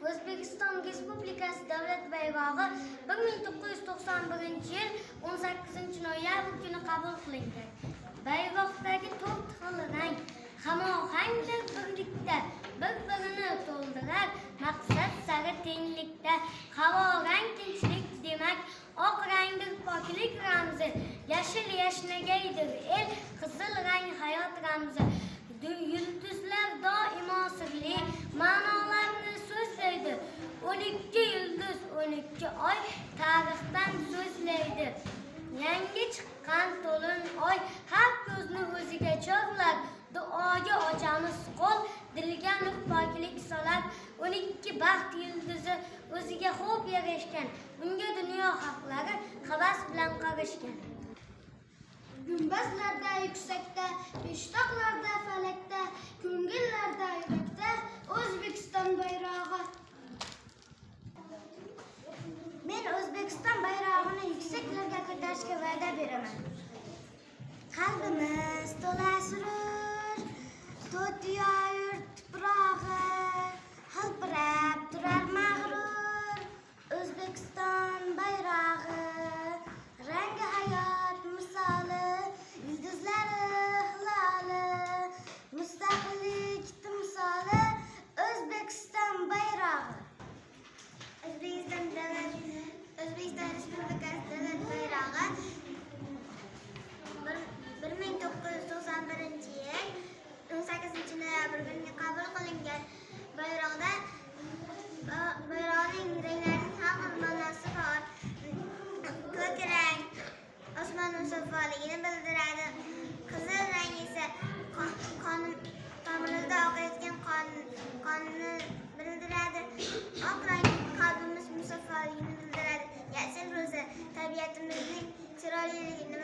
O'zbekiston Respublikasi Davlat bayrog'i 1991 yil 18 noyabr kuni qabul qilingan. Bayroqdagi 4 xil rang hamohangdir birlikda, bir-birini to'ldirar maqsad sari tenglikda. Havo rang tinchlik demak, oq rangdir poklik ramzi, yashil yashnagaydir el, qizil rang hayot ramzi. Yulduzlar doimo sirli ma'nolarni so'zlaydi. 12 yulduz, 12 oy tarixdan so'zlaydi. Yangi chiqqan to'lin oy har ko'zni o'ziga chorlar. Duoga ochamiz qo'l, dilga nur poklik solar. 12 baxt yulduzi o'ziga xo'p yarashgan, unga dunyo xalqlari havas bilan qarashgan. Gumbazlarda yuksakda, peshtoqlarda falakda, ko'ngillarda yurakda O'zbekiston bayrog'i. Men O'zbekiston bayrog'ini yuksaklarga ko'tarishga va'da beraman. Qalbimiz to'la surur, to'tiyo yurt tuprog'i, hilpirab turar mag'rur. O'zbekiston bayrog'i, rangi hayot misoli, yulduzlari hiloli, mustaqillik timsoli. O'zbekiston bayrog'i. O'zbekiston Respublikasi Davlat bayrog'i 1991 yil 18 noyabr kuni qabul qilingan. Bayroqning ranglarining har xil ma'nosi bor. Ko'k rang osmon musaffoligini bildiradi. Qizil rang esa tomirlarda oqayotgan qonni bildiradi. Oq rang qalbimiz musaffoligini bildiradi. Yashil ro'za tabiatimizning chiroyliligini